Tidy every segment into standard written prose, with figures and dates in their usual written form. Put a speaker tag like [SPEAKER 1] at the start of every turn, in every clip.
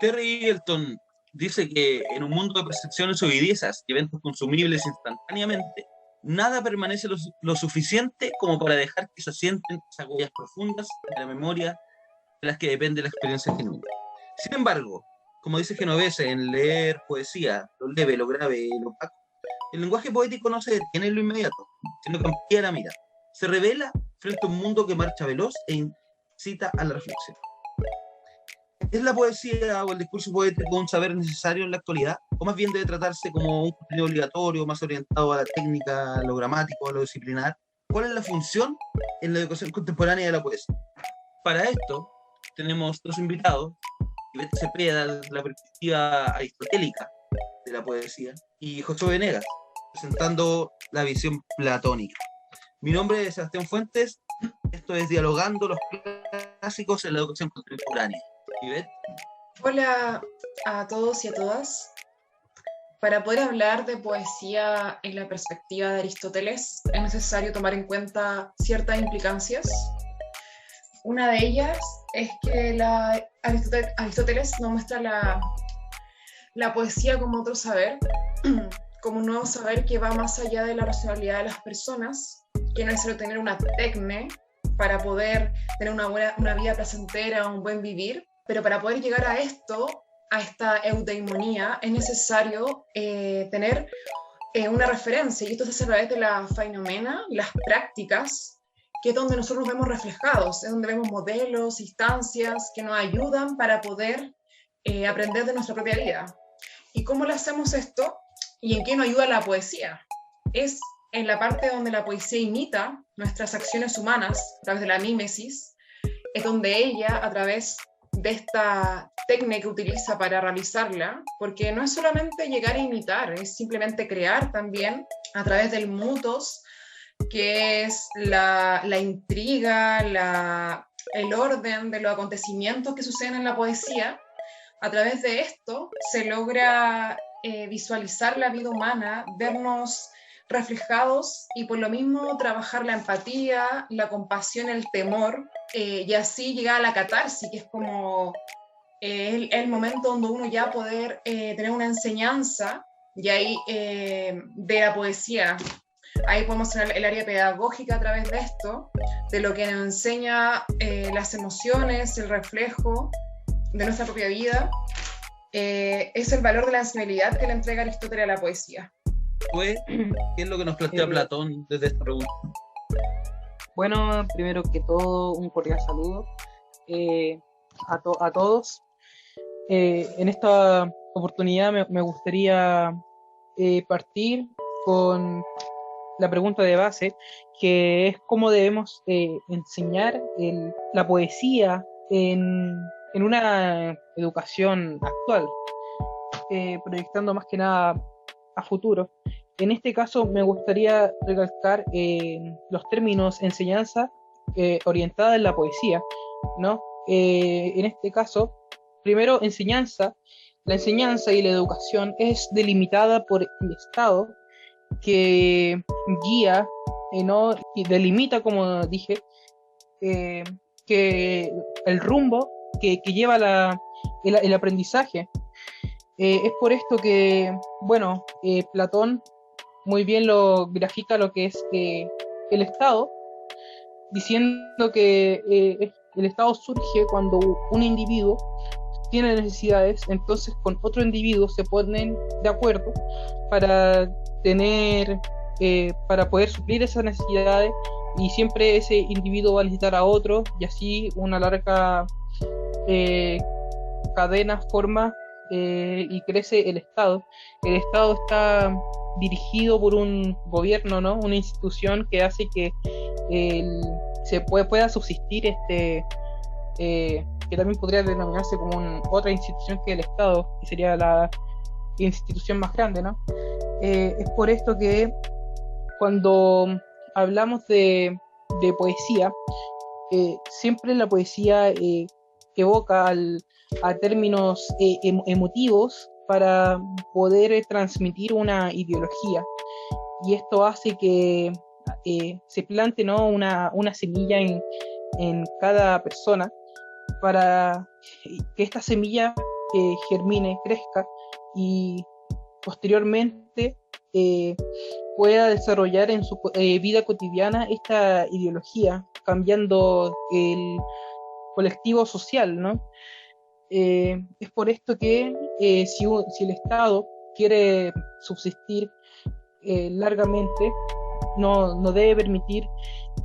[SPEAKER 1] Terry Eagleton dice que en un mundo de percepciones olvidizas y eventos consumibles instantáneamente, nada permanece lo suficiente como para dejar que se asienten esas huellas profundas de la memoria de las que depende la experiencia genuina. Sin embargo, como dice Genovese en leer poesía, lo leve, lo grave y lo opaco, el lenguaje poético no se detiene en lo inmediato, sino que amplía la mira. Se revela frente a un mundo que marcha veloz e incita a la reflexión. ¿Es la poesía o el discurso poético un saber necesario en la actualidad? ¿O más bien debe tratarse como un contenido obligatorio, más orientado a la técnica, a lo gramático, a lo disciplinar? ¿Cuál es la función en la educación contemporánea de la poesía? Para esto tenemos dos invitados, Ivette Cepeda, desde la perspectiva aristotélica de la poesía, y Josué Venegas, presentando la visión platónica. Mi nombre es Sebastián Fuentes, esto es Dialogando los clásicos en la educación contemporánea. Ivette.
[SPEAKER 2] Hola a todos y a todas. Para poder hablar de poesía en la perspectiva de Aristóteles, es necesario tomar en cuenta ciertas implicancias. Una de ellas es que Aristóteles nos muestra la poesía como otro saber, como un nuevo saber que va más allá de la racionalidad de las personas, que no es necesario tener una tecne para poder tener una vida placentera, un buen vivir, pero para poder llegar a esto, a esta eudaimonía, es necesario tener una referencia, y esto se hace a través de la fainomena, las prácticas, que es donde nosotros nos vemos reflejados, es donde vemos modelos, instancias que nos ayudan para poder aprender de nuestra propia vida. ¿Y cómo le hacemos esto? ¿Y en qué nos ayuda la poesía? Es en la parte donde la poesía imita nuestras acciones humanas, a través de la mímesis, es donde ella, a través de esta técnica que utiliza para realizarla, porque no es solamente llegar a imitar, es simplemente crear también a través del mutos, que es la intriga, el orden de los acontecimientos que suceden en la poesía. A través de esto se logra visualizar la vida humana, vernos reflejados y por lo mismo trabajar la empatía, la compasión, el temor, y así llegar a la catarsis, que es como el momento donde uno ya poder tener una enseñanza, y ahí de la poesía. Ahí podemos tener el área pedagógica a través de esto, de lo que nos enseña las emociones, el reflejo de nuestra propia vida. Es el valor de la sensibilidad que le entrega Aristóteles a la poesía.
[SPEAKER 1] ¿Qué es lo que nos plantea Platón desde esta pregunta?
[SPEAKER 3] Bueno, primero que todo, un cordial saludo a todos. En esta oportunidad me gustaría partir con la pregunta de base, que es cómo debemos enseñar la poesía en una educación actual, proyectando más que nada a futuro. En este caso me gustaría recalcar los términos enseñanza orientada en la poesía, ¿no? En este caso, primero enseñanza. La enseñanza y la educación es delimitada por el Estado, que guía, ¿no? Y delimita, como dije, que el rumbo que lleva el aprendizaje. Es por esto que, bueno, Platón muy bien lo grafica lo que es el Estado, diciendo que el Estado surge cuando un individuo tiene necesidades, entonces con otro individuo se ponen de acuerdo para tener, para poder suplir esas necesidades, y siempre ese individuo va a necesitar a otro, y así una larga cadena forma y crece el Estado. El Estado está dirigido por un gobierno, ¿no? Una institución que hace que se pueda subsistir que también podría denominarse como otra institución que el Estado, que sería la institución más grande, ¿no? Es por esto que cuando hablamos de poesía, siempre la poesía evoca a términos emotivos para poder transmitir una ideología, y esto hace que se plante, ¿no? una semilla en cada persona, para que esta semilla que germine, crezca y posteriormente pueda desarrollar en su vida cotidiana esta ideología, cambiando el colectivo social, ¿no? Es por esto que si el Estado quiere subsistir largamente, no debe permitir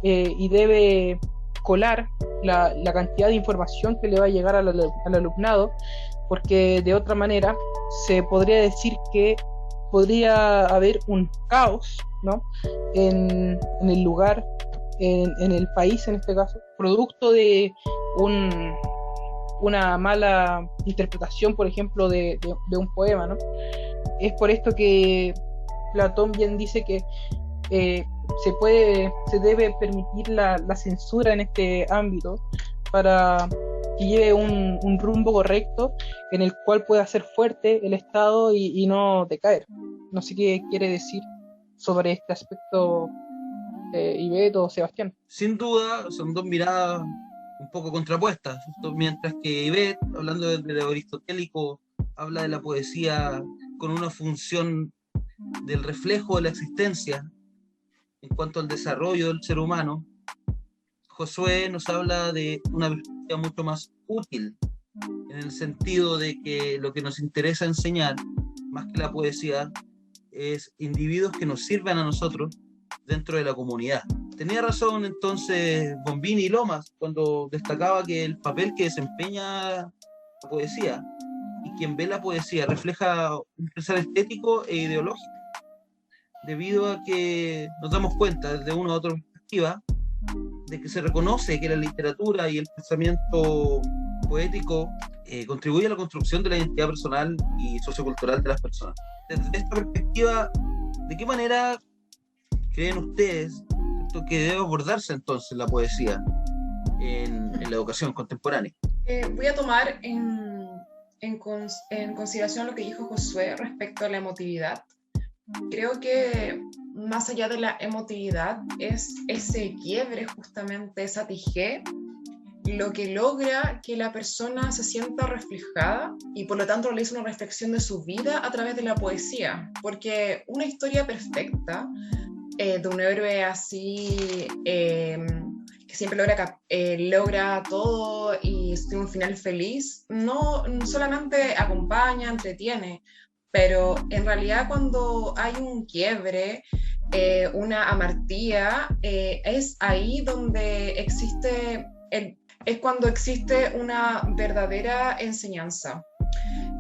[SPEAKER 3] y debe colar la cantidad de información que le va a llegar al alumnado, porque de otra manera se podría decir que podría haber un caos, ¿no? en el lugar, en el país en este caso, producto de una mala interpretación, por ejemplo, de un poema, ¿no? Es por esto que Platón bien dice que se debe permitir la censura en este ámbito para que lleve un rumbo correcto en el cual pueda ser fuerte el Estado y no decaer. No sé qué quiere decir sobre este aspecto Ivette o Sebastián.
[SPEAKER 1] Sin duda, son dos miradas un poco contrapuestas, mientras que Ivette, hablando de lo aristotélico, habla de la poesía con una función del reflejo de la existencia en cuanto al desarrollo del ser humano. Josué nos habla de una perspectiva mucho más útil, en el sentido de que lo que nos interesa enseñar, más que la poesía, es individuos que nos sirvan a nosotros dentro de la comunidad. Tenía razón entonces Bombini y Lomas cuando destacaba que el papel que desempeña la poesía y quien ve la poesía refleja un pensar estético e ideológico, debido a que nos damos cuenta desde una u otra perspectiva de que se reconoce que la literatura y el pensamiento poético contribuye a la construcción de la identidad personal y sociocultural de las personas. Desde esta perspectiva, ¿de qué manera creen ustedes que debe abordarse entonces la poesía en la educación contemporánea?
[SPEAKER 2] Voy a tomar en consideración lo que dijo Josué respecto a la emotividad. Creo que más allá de la emotividad es ese quiebre, justamente esa tijé, lo que logra que la persona se sienta reflejada y por lo tanto realice una reflexión de su vida a través de la poesía, porque una historia perfecta de un héroe así que siempre logra todo y tiene un final feliz, no solamente acompaña, entretiene, pero en realidad cuando hay un quiebre, una amartía, es ahí donde es cuando existe una verdadera enseñanza.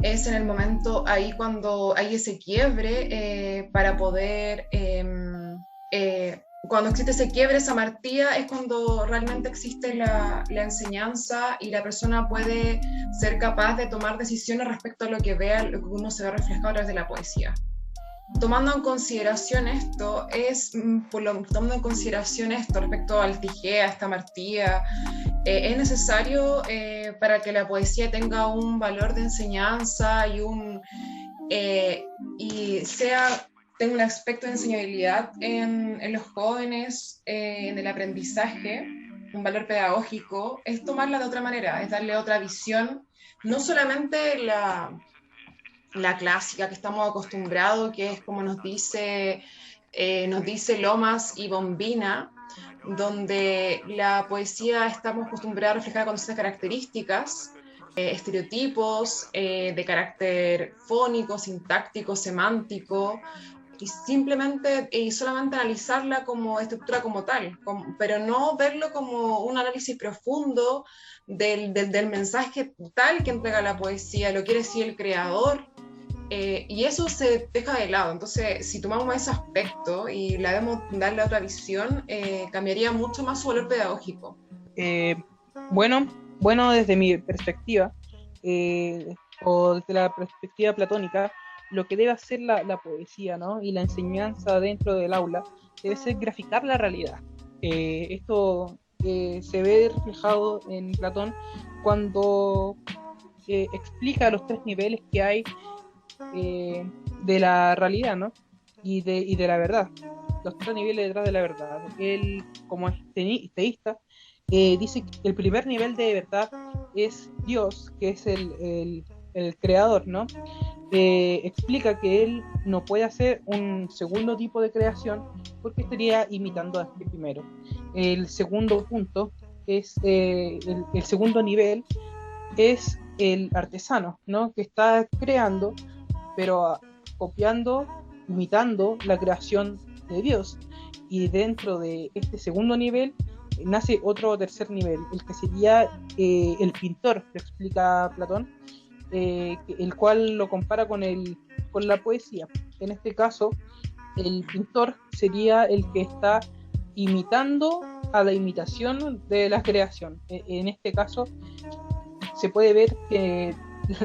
[SPEAKER 2] Es en el momento ahí cuando hay ese quiebre para poder... cuando existe ese quiebre, esa amartía, es cuando realmente existe la enseñanza y la persona puede ser capaz de tomar decisiones respecto a lo que vea, lo que uno se ve reflejado a través de la poesía. Tomando en consideración esto respecto al tijé, a esta amartía, es necesario para que la poesía tenga un valor de enseñanza tenga un aspecto de enseñabilidad en los jóvenes, en el aprendizaje, un valor pedagógico, es tomarla de otra manera, es darle otra visión, no solamente la clásica que estamos acostumbrados, que es como nos dice Lomas y Bombina, donde la poesía estamos acostumbrados a reflejar con ciertas características, estereotipos de carácter fónico, sintáctico, semántico, y solamente analizarla como estructura como tal, pero no verlo como un análisis profundo del mensaje tal que entrega la poesía, lo quiere decir el creador, y eso se deja de lado. Entonces, si tomamos ese aspecto y la debemos darle otra visión, cambiaría mucho más su valor pedagógico.
[SPEAKER 3] Bueno, desde mi perspectiva, o desde la perspectiva platónica, lo que debe hacer la poesía, ¿no? Y la enseñanza dentro del aula debe ser graficar la realidad. Esto se ve reflejado en Platón cuando explica los tres niveles que hay de la realidad, ¿no? Y de la verdad. Los tres niveles detrás de la verdad. Él, como es teísta, dice que el primer nivel de verdad es Dios, que es el el creador, ¿no? Explica que él no puede hacer un segundo tipo de creación porque estaría imitando a este primero. El segundo punto es, el segundo nivel es el artesano, ¿no? Que está creando, pero copiando, imitando la creación de Dios. Y dentro de este segundo nivel nace otro tercer nivel, el que sería el pintor, lo explica Platón, el cual lo compara con la poesía. En este caso, el pintor sería el que está imitando a la imitación de la creación. En este caso, se puede ver que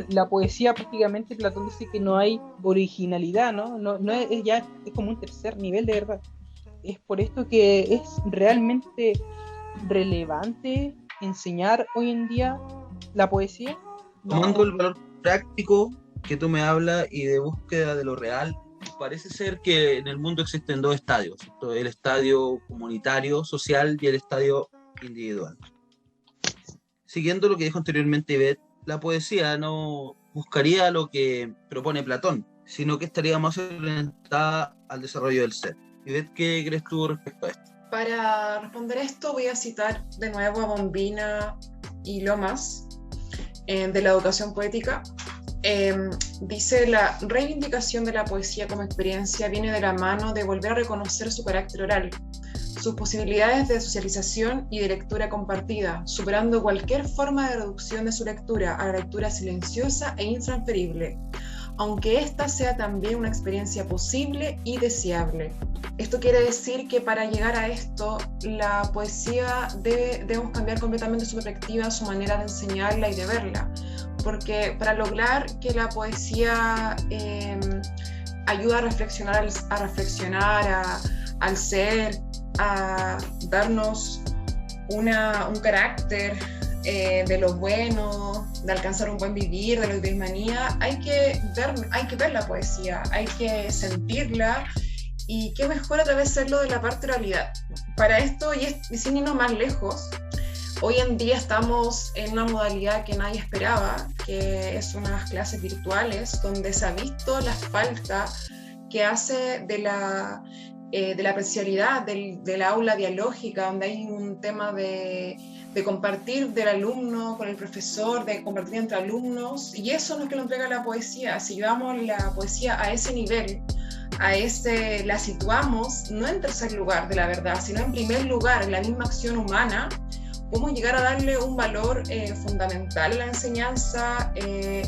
[SPEAKER 3] la poesía prácticamente Platón dice que no hay originalidad, ¿no? No es, ya es como un tercer nivel de verdad. Es por esto que es realmente relevante enseñar hoy en día la poesía.
[SPEAKER 1] Tomando el valor práctico que tú me hablas y de búsqueda de lo real, parece ser que en el mundo existen dos estadios, ¿cierto? El estadio comunitario, social, y el estadio individual. Siguiendo lo que dijo anteriormente Ivette, la poesía no buscaría lo que propone Platón, sino que estaría más orientada al desarrollo del ser. Ivette, ¿qué crees tú respecto a esto?
[SPEAKER 2] Para responder esto voy a citar de nuevo a Bombina y Lomas, de la educación poética. Dice: la reivindicación de la poesía como experiencia viene de la mano de volver a reconocer su carácter oral, sus posibilidades de socialización y de lectura compartida, superando cualquier forma de reducción de su lectura a la lectura silenciosa e intransferible, aunque ésta sea también una experiencia posible y deseable. Esto quiere decir que para llegar a esto, la poesía debemos cambiar completamente su perspectiva, su manera de enseñarla y de verla, porque para lograr que la poesía ayude a reflexionar, al ser, a darnos un carácter de lo bueno, de alcanzar un buen vivir, de la eudaimonía, hay que ver la poesía, hay que sentirla. Y qué mejor a través de hacerlo de la parte oralidad. Para esto, y sin irnos más lejos, hoy en día estamos en una modalidad que nadie esperaba, que es unas clases virtuales, donde se ha visto la falta que hace de la presencialidad, del aula dialógica, donde hay un tema de compartir del alumno con el profesor, de compartir entre alumnos, y eso no es que lo entrega la poesía. Si llevamos la poesía a ese nivel, la situamos no en tercer lugar de la verdad, sino en primer lugar en la misma acción humana, podemos llegar a darle un valor fundamental a la enseñanza, de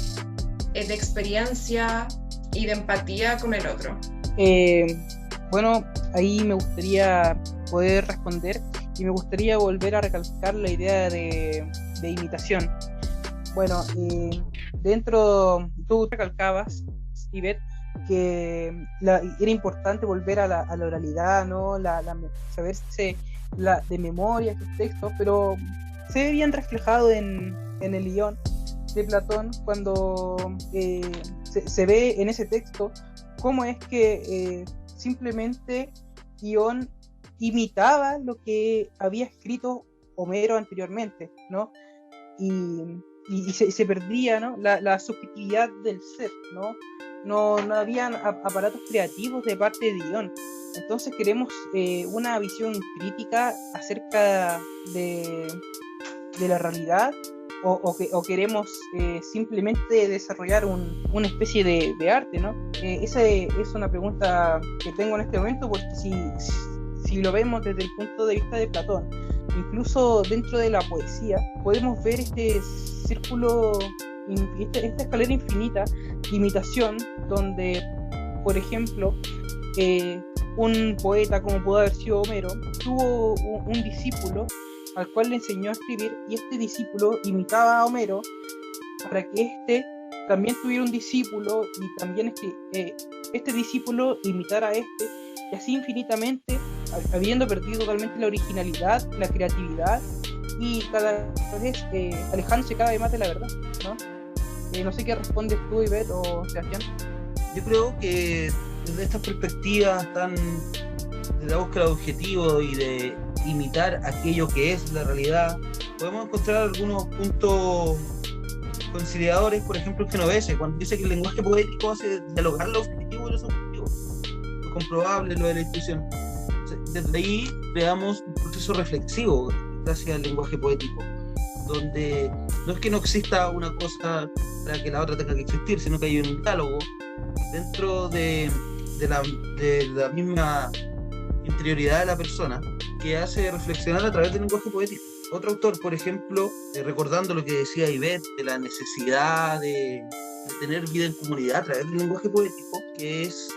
[SPEAKER 2] experiencia y de empatía con el otro.
[SPEAKER 3] Bueno, ahí me gustaría poder responder y me gustaría volver a recalcar la idea de imitación. Bueno, tú recalcabas, Ivette, que era importante volver a la oralidad, ¿no? Saberse de memoria estos textos, pero se ve bien reflejado en el Ion de Platón cuando se ve en ese texto cómo es que simplemente Ion imitaba lo que había escrito Homero anteriormente, ¿no? Y se perdía, ¿no? La subjetividad del ser, ¿no? No habían aparatos creativos de parte de Ion. Entonces queremos una visión crítica acerca de la realidad, o queremos simplemente desarrollar una especie de arte, ¿no? Esa es una pregunta que tengo en este momento, porque si lo vemos desde el punto de vista de Platón, incluso dentro de la poesía, podemos ver este círculo, esta escalera infinita de imitación, donde, por ejemplo, un poeta como pudo haber sido Homero, tuvo un discípulo al cual le enseñó a escribir, y este discípulo imitaba a Homero para que éste también tuviera un discípulo, y también este discípulo imitara a este, y así infinitamente, habiendo perdido totalmente la originalidad, la creatividad, y cada vez alejándose cada vez más de la verdad, ¿no? No sé qué respondes tú, Ivette o Sebastián.
[SPEAKER 1] Yo creo que desde estas perspectivas de la búsqueda de objetivos y de imitar aquello que es la realidad, podemos encontrar algunos puntos conciliadores, por ejemplo, Genovese, cuando dice que el lenguaje poético hace dialogar lo objetivo y lo subjetivo, lo comprobable, lo de la intuición. Desde ahí creamos un proceso reflexivo gracias al lenguaje poético, donde no es que no exista una cosa para que la otra tenga que existir, sino que hay un diálogo dentro de la misma interioridad de la persona que hace reflexionar a través del lenguaje poético. Otro autor, por ejemplo, recordando lo que decía Ivette, de la necesidad de tener vida en comunidad a través del lenguaje poético, que es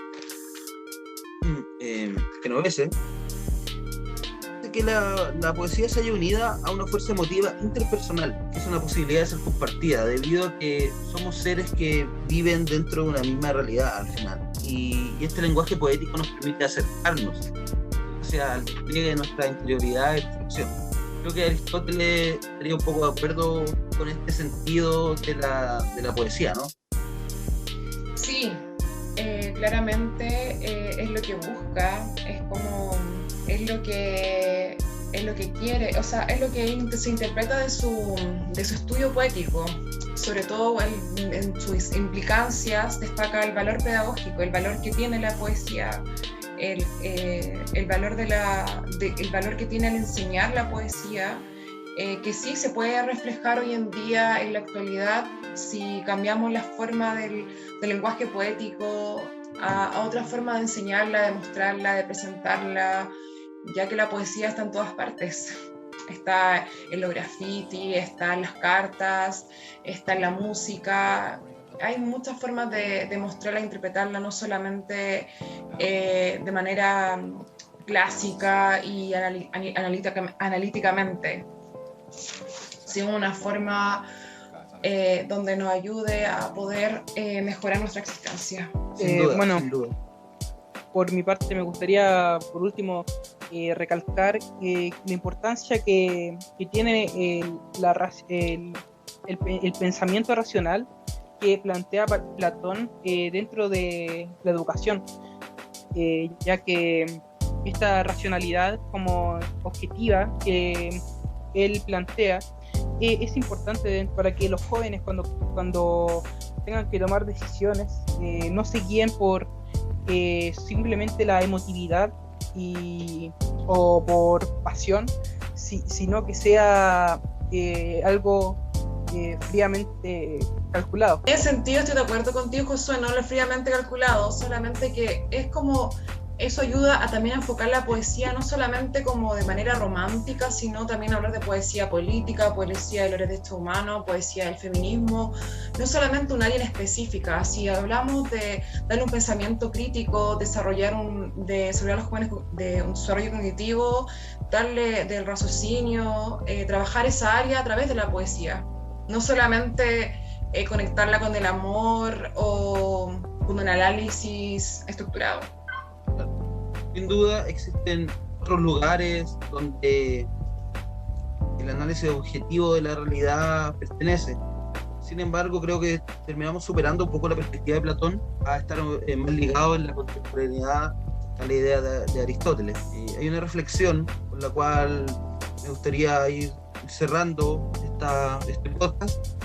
[SPEAKER 1] Genovese, que la poesía se haya unida a una fuerza emotiva interpersonal, que es una posibilidad de ser compartida, debido a que somos seres que viven dentro de una misma realidad al final. Y este lenguaje poético nos permite acercarnos hacia el despliegue de nuestra interioridad y reflexión. Creo que Aristóteles estaría un poco de acuerdo con este sentido de la poesía, ¿no?
[SPEAKER 2] Sí, claramente es lo que busca, es lo que quiere, o sea, es lo que se interpreta de su estudio poético. Sobre todo en sus implicancias destaca el valor pedagógico, el valor que tiene la poesía, el valor el valor que tiene al enseñar la poesía, que sí se puede reflejar hoy en día en la actualidad si cambiamos la forma del lenguaje poético a otra forma de enseñarla, de mostrarla, de presentarla, ya que la poesía está en todas partes. Está en los graffiti, está en las cartas, está en la música. Hay muchas formas de mostrarla e interpretarla, no solamente de manera clásica y analíticamente, sino una forma donde nos ayude a poder mejorar nuestra existencia.
[SPEAKER 1] Sin duda,
[SPEAKER 3] bueno,
[SPEAKER 1] sin duda.
[SPEAKER 3] Por mi parte me gustaría, por último, recalcar la importancia que tiene el pensamiento racional que plantea Platón dentro de la educación, ya que esta racionalidad como objetiva que él plantea es importante para que los jóvenes cuando tengan que tomar decisiones no se guíen por simplemente la emotividad o por pasión, sino que sea algo fríamente calculado.
[SPEAKER 2] En ese sentido estoy de acuerdo contigo, Josué, no lo fríamente calculado, solamente que es como eso ayuda a también enfocar la poesía no solamente como de manera romántica, sino también hablar de poesía política, poesía de los derechos humanos, poesía del feminismo, no solamente un área en específica. Si hablamos de darle un pensamiento crítico, desarrollar a los jóvenes de un desarrollo cognitivo, darle del raciocinio, trabajar esa área a través de la poesía, no solamente conectarla con el amor o con un análisis estructurado.
[SPEAKER 1] Sin duda existen otros lugares donde el análisis objetivo de la realidad pertenece. Sin embargo, creo que terminamos superando un poco la perspectiva de Platón a estar más ligado en la contemporaneidad a la idea de Aristóteles. Hay una reflexión con la cual me gustaría ir cerrando este podcast,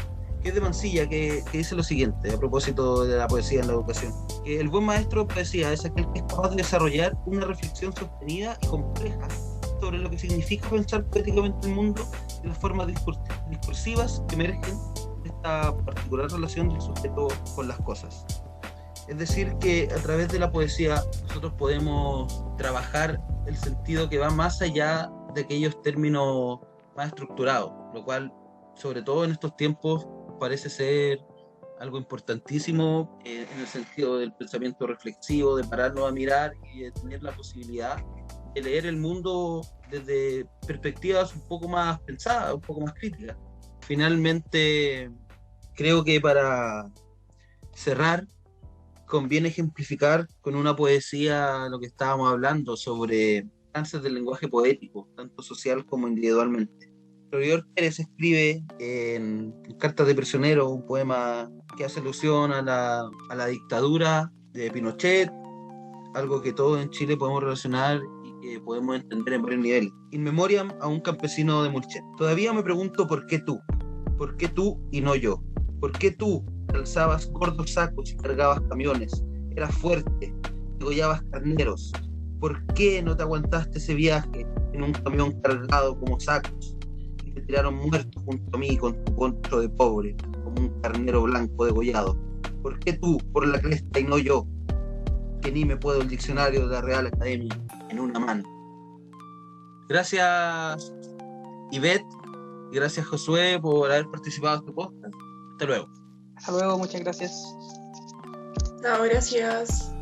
[SPEAKER 1] que es de Mansilla, que dice lo siguiente a propósito de la poesía en la educación: que el buen maestro de poesía es aquel que es capaz de desarrollar una reflexión sostenida y compleja sobre lo que significa pensar poéticamente el mundo y las formas discursivas que emergen de esta particular relación del sujeto con las cosas. Es decir, que a través de la poesía nosotros podemos trabajar el sentido que va más allá de aquellos términos más estructurados, lo cual, sobre todo en estos tiempos, parece ser algo importantísimo en el sentido del pensamiento reflexivo, de pararnos a mirar y de tener la posibilidad de leer el mundo desde perspectivas un poco más pensadas, un poco más críticas. Finalmente, creo que para cerrar, conviene ejemplificar con una poesía lo que estábamos hablando sobre alcances del lenguaje poético, tanto social como individualmente. Rodrigo Pérez escribe en Cartas de Prisionero un poema que hace alusión a la dictadura de Pinochet, algo que todos en Chile podemos relacionar y que podemos entender en varios niveles. In memoriam a un campesino de Mulchen. Todavía me pregunto por qué tú y no yo. ¿Por qué tú calzabas gordos sacos y cargabas camiones? Eras fuerte, degollabas carneros. ¿Por qué no te aguantaste ese viaje en un camión cargado como sacos y te tiraron muerto junto a mí con tu poncho de pobre, como un carnero blanco degollado? ¿Por qué tú, por la cresta y no yo, que ni me puedo el diccionario de la Real Academia en una mano? Gracias, Ivette, y gracias, Josué, por haber participado en este podcast. Hasta luego.
[SPEAKER 3] Hasta luego, muchas gracias.
[SPEAKER 2] No, gracias.